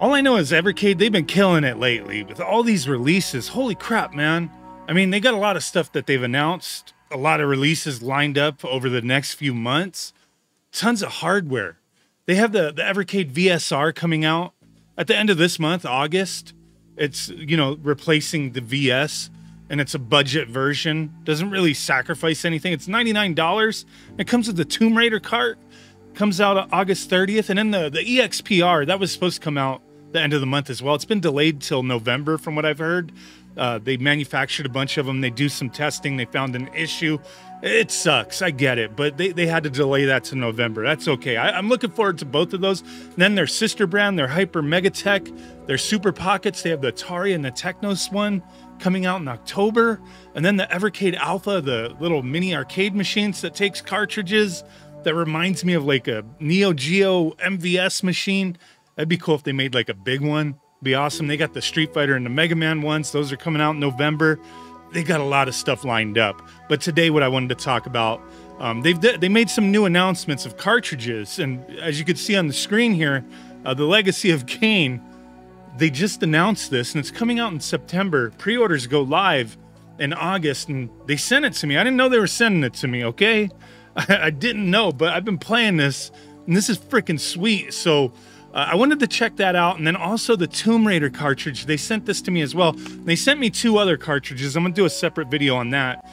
All I know is Evercade, they've been killing it lately with all these releases. Holy crap, man. I mean, they got a lot of stuff that they've announced, a lot of releases lined up over the next few months, tons of hardware. They have the Evercade VSR coming out at the end of this month, August. It's, you know, replacing the VS, and it's a budget version. Doesn't really sacrifice anything. It's $99. It comes with the Tomb Raider cart. Comes out August 30th. And then the exp-r, that was supposed to come out the end of the month as well. It's been delayed till November from what I've heard. They manufactured a bunch of them. They do some testing. They found an issue. It sucks. I get it. But they had to delay that to November. That's okay. I'm looking forward to both of those. And then their sister brand, their Hyper Megatech, their Super Pockets. They have the Atari and the Technos one coming out in October. And then the Evercade Alpha, the little mini arcade machines that takes cartridges. That reminds me of like a Neo Geo MVS machine. That'd be cool if they made like a big one. Be awesome. They got the Street Fighter and the Mega Man ones. Those are coming out in November. They got a lot of stuff lined up. But today what I wanted to talk about, they made some new announcements of cartridges. And as you can see on the screen here, the Legacy of Kain, they just announced this and it's coming out in September. Pre-orders go live in August and they sent it to me. I didn't know they were sending it to me, okay? I didn't know, but I've been playing this and this is freaking sweet. So I wanted to check that out. And then also the Tomb Raider cartridge, they sent this to me as well. They sent me 2 other cartridges. I'm gonna do a separate video on that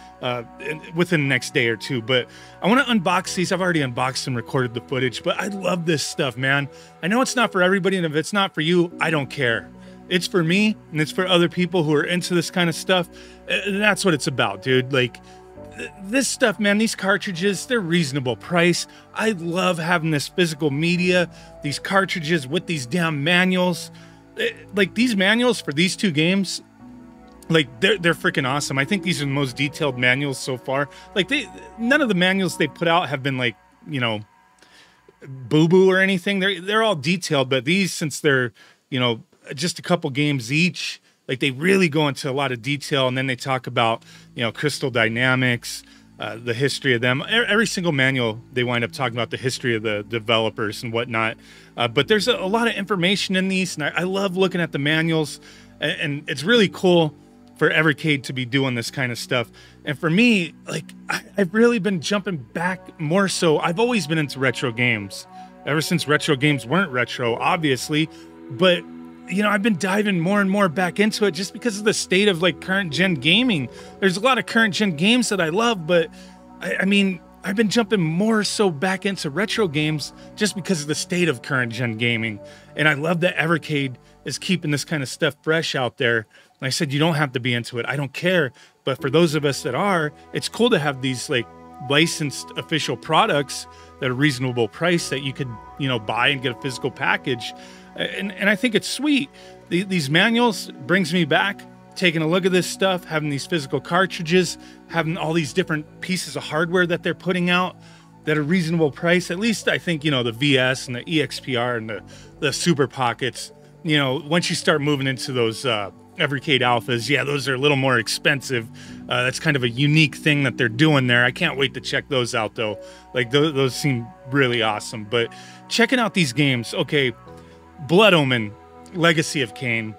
within the next day or 2. But I wanna unbox these. I've already unboxed and recorded the footage, but I love this stuff, man. I know it's not for everybody, and if it's not for you, I don't care. It's for me, and it's for other people who are into this kind of stuff. And that's what it's about, dude. Like, this stuff, man, these cartridges, they're reasonable price. I love having this physical media, these cartridges with these damn manuals. Like these manuals for these 2 games, like they're freaking awesome. I think these are the most detailed manuals so far. Like none of the manuals they put out have been like, you know, boo-boo or anything. They're all detailed, but these, since they're, you know, just a couple games each, like they really go into a lot of detail, and then they talk about, you know, crystal dynamics, the history of them. Every single manual, they wind up talking about the history of the developers and whatnot. But there's a lot of information in these, and I love looking at the manuals, and it's really cool for Evercade to be doing this kind of stuff. And for me, like, I've really been jumping back more so. I've always been into retro games, ever since retro games weren't retro, obviously, but you know, I've been diving more and more back into it just because of the state of like current gen gaming. There's a lot of current gen games that I love, but I mean, I've been jumping more so back into retro games just because of the state of current gen gaming. And I love that Evercade is keeping this kind of stuff fresh out there. And I said, you don't have to be into it. I don't care. But for those of us that are, it's cool to have these like licensed official products at a reasonable price that you could, you know, buy and get a physical package. And I think it's sweet. These manuals brings me back, taking a look at this stuff, having these physical cartridges, having all these different pieces of hardware that they're putting out at a reasonable price. At least I think, you know, the VS and the exp-r and the Super Pockets, you know, once you start moving into those Evercade Alphas, yeah, those are a little more expensive. That's kind of a unique thing that they're doing there. I can't wait to check those out, though. Like, those seem really awesome. But checking out these games, okay, Blood Omen, Legacy of Kain,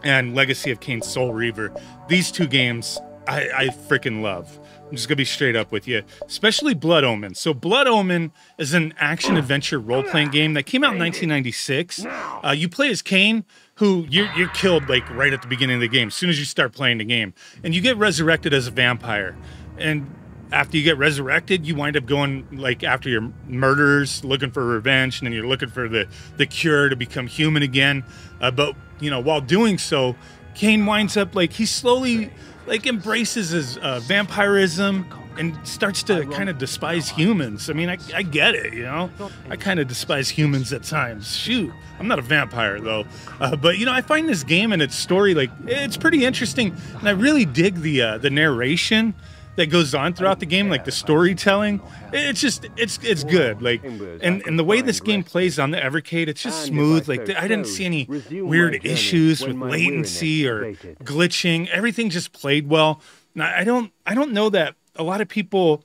and Legacy of Kain Soul Reaver. These 2 games I freaking love. I'm just gonna be straight up with you, especially Blood Omen. So Blood Omen is an action-adventure role-playing game that came out in 1996. You play as Kain, who you're killed like right at the beginning of the game, as soon as you start playing the game. And you get resurrected as a vampire. And after you get resurrected, you wind up going like after your murderers, looking for revenge, and then you're looking for the cure to become human again. But you know, while doing so, Kain winds up like he slowly like embraces his vampirism and starts to kind of despise humans. I mean, I get it, you know. I kind of despise humans at times. Shoot, I'm not a vampire though. But you know, I find this game and its story like it's pretty interesting, and I really dig the narration that goes on throughout the game, like the storytelling. It's just, it's good. Like, and the way this game plays on the Evercade, it's just smooth. Like, I didn't see any weird issues with latency or glitching. Everything just played well. Now, I don't know that a lot of people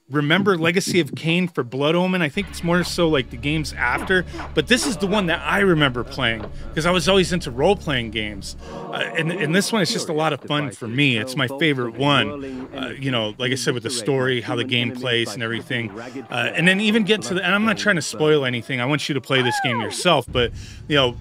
remember Legacy of Kain for Blood Omen. I think it's more so like the games after, but this is the one that I remember playing because I was always into role-playing games. And this one is just a lot of fun for me. It's my favorite one. You know, like I said, with the story, how the game plays and everything. And then even get to the, and I'm not trying to spoil anything. I want you to play this game yourself, but, you know,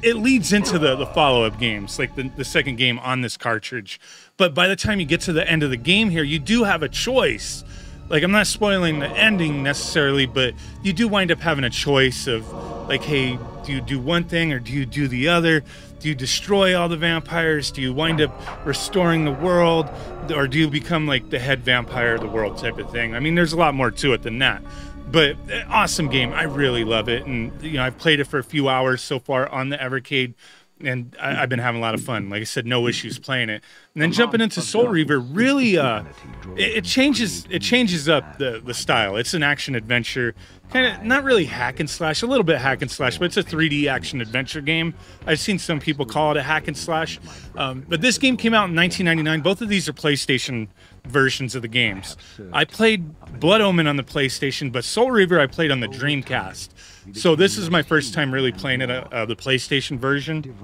it leads into the follow-up games, like the second game on this cartridge. But by the time you get to the end of the game here, you do have a choice. Like, I'm not spoiling the ending necessarily, but you do wind up having a choice of, like, hey, do you do one thing or do you do the other? Do you destroy all the vampires? Do you wind up restoring the world? Or do you become, like, the head vampire of the world type of thing? I mean, there's a lot more to it than that. But awesome game. I really love it. And, you know, I've played it for a few hours so far on the Evercade. And I've been having a lot of fun. Like I said, no issues playing it. And then jumping into Soul Reaver, really, it changes up the style. It's an action adventure, kind of not really hack and slash, a little bit hack and slash, but it's a 3D action adventure game. I've seen some people call it a hack and slash, but this game came out in 1999. Both of these are PlayStation versions of the games. I played Blood Omen on the PlayStation, but Soul Reaver I played on the Dreamcast. So this is my first time really playing it, the PlayStation version.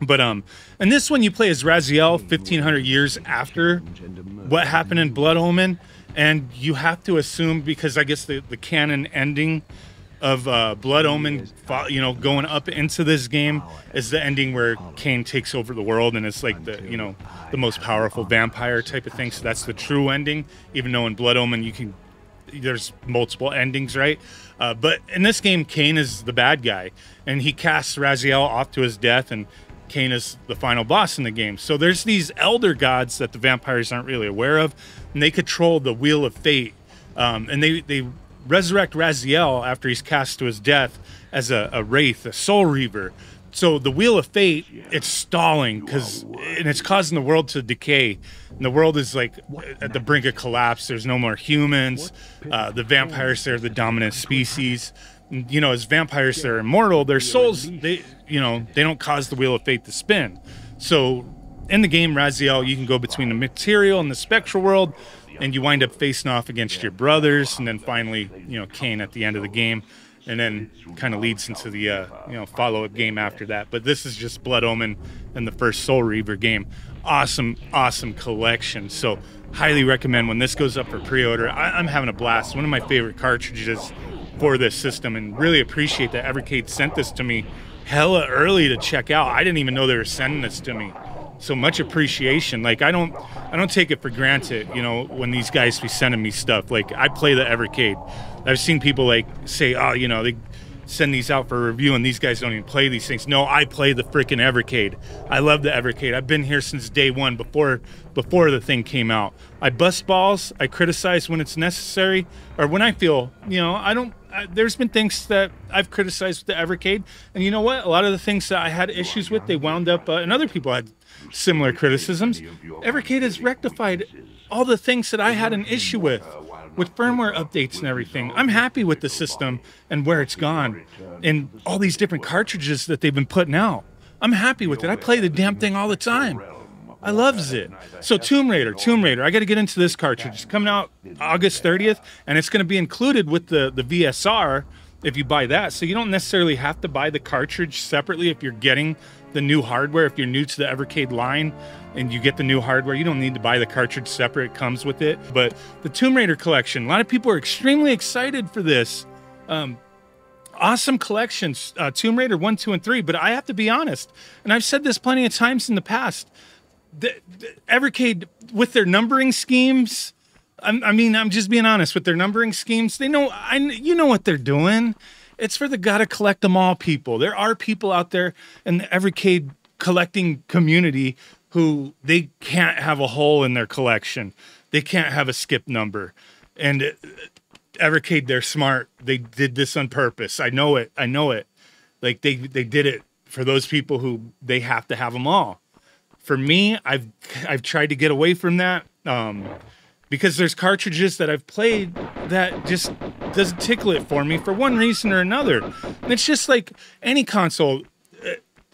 But and this one you play as Raziel 1500 years after what happened in Blood Omen, and you have to assume, because I guess the canon ending of Blood Omen, you know, going up into this game is the ending where Kain takes over the world and it's like the, you know, the most powerful vampire type of thing. So that's the true ending, even though in Blood Omen there's multiple endings, right? But in this game, Kain is the bad guy, and he casts Raziel off to his death, and Kain is the final boss in the game. So there's these elder gods that the vampires aren't really aware of, and they control the Wheel of Fate. And they resurrect Raziel after he's cast to his death as a wraith, a soul reaver. So the Wheel of Fate, it's stalling and it's causing the world to decay. And the world is like at the brink of collapse. There's no more humans. The vampires, they're the dominant species. And, you know, as vampires, they're immortal. Their souls, they don't cause the Wheel of Fate to spin. So in the game, Raziel, you can go between the material and the spectral world, and you wind up facing off against your brothers, and then finally, you know, Kain at the end of the game. And then kind of leads into the you know, follow-up game after that. But this is just Blood Omen and the first Soul Reaver game. Awesome collection. So highly recommend when this goes up for pre-order. I'm having a blast. One of my favorite cartridges for this system, and really appreciate that Evercade sent this to me hella early to check out. I didn't even know they were sending this to me. So much appreciation. Like, I don't take it for granted, you know, when these guys be sending me stuff. Like, I play the Evercade. I've seen people like say, oh, you know, they send these out for review and these guys don't even play these things. No, I play the freaking Evercade. I love the Evercade. I've been here since day one, before the thing came out. I bust balls. I criticize when it's necessary, or when I feel, you know, there's been things that I've criticized with the Evercade, and you know what? A lot of the things that I had issues with, they wound up, and other people had similar criticisms. Evercade has rectified all the things that I had an issue with firmware updates and everything. I'm happy with the system and where it's gone, and all these different cartridges that they've been putting out. I'm happy with it. I play the damn thing all the time. I loves it. So Tomb Raider, I got to get into this cartridge. It's coming out August 30th, and it's going to be included with the VSR if you buy that. So you don't necessarily have to buy the cartridge separately if you're getting the new hardware. If you're new to the Evercade line and you get the new hardware, you don't need to buy the cartridge separate. It comes with it. But the Tomb Raider collection, a lot of people are extremely excited for this. Awesome collections, Tomb Raider 1, 2, and 3. But I have to be honest, and I've said this plenty of times in the past, the Evercade, with their numbering schemes, I'm just being honest, with their numbering schemes, you know what they're doing. It's for the gotta collect them all people. There are people out there in the Evercade collecting community who they can't have a hole in their collection. They can't have a skip number. And Evercade, they're smart. They did this on purpose. I know it. Like they did it for those people who they have to have them all. For me, I've tried to get away from that because there's cartridges that I've played that just doesn't tickle it for me for one reason or another. And it's just like any console,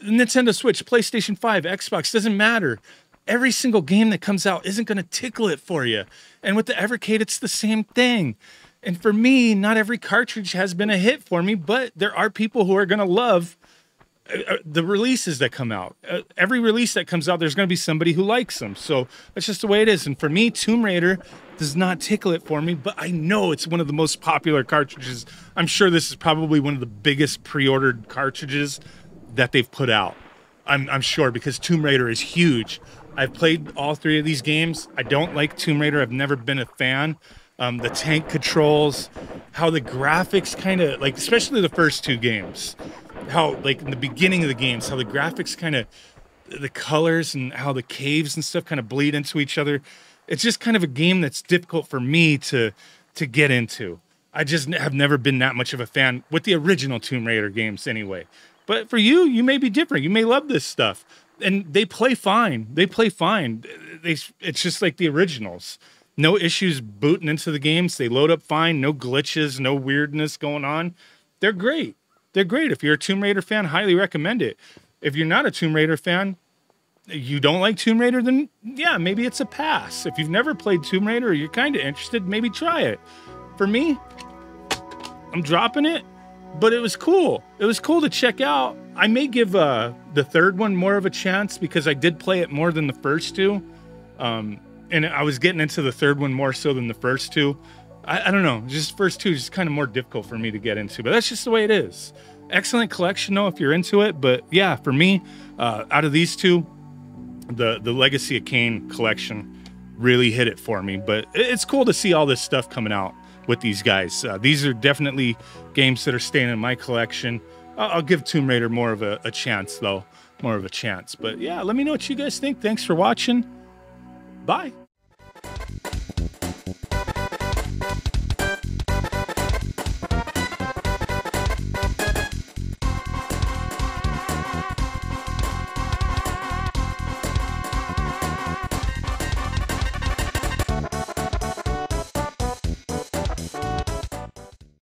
Nintendo Switch, PlayStation 5, Xbox, doesn't matter. every single game that comes out isn't going to tickle it for you. And with the Evercade, it's the same thing. And for me, not every cartridge has been a hit for me, but there are people who are going to love the releases that come out. Every release that comes out, there's going to be somebody who likes them. So that's just the way it is. And for me, Tomb Raider does not tickle it for me, but I know it's one of the most popular cartridges. I'm sure this is probably one of the biggest pre-ordered cartridges that they've put out. I'm sure, because Tomb Raider is huge. I've played all 3 of these games. I don't like Tomb Raider. I've never been a fan. The tank controls, how the graphics kind of, like, especially the first 2 games, how, like, in the beginning of the games, how the graphics kind of, the colors and how the caves and stuff kind of bleed into each other. It's just kind of a game that's difficult for me to get into. I just have never been that much of a fan with the original Tomb Raider games anyway. But for you, you may be different. You may love this stuff. And they play fine. They play fine. It's just like the originals. No issues booting into the games. They load up fine. No glitches, no weirdness going on. They're great. They're great. If you're a Tomb Raider fan, highly recommend it. If you're not a Tomb Raider fan, you don't like Tomb Raider, then yeah, maybe it's a pass. If you've never played Tomb Raider or you're kind of interested, maybe try it. For me, I'm dropping it, but it was cool. It was cool to check out. I may give the 3rd one more of a chance because I did play it more than the first 2. And I was getting into the 3rd one more so than the first 2. I don't know, just first 2 is just kind of more difficult for me to get into, but that's just the way it is. Excellent collection though, if you're into it. But yeah, for me, out of these 2, the Legacy of Kain collection really hit it for me. But it's cool to see all this stuff coming out with these guys. These are definitely games that are staying in my collection. I'll give Tomb Raider more of a chance though, more of a chance. But yeah, let me know what you guys think. Thanks for watching. Bye.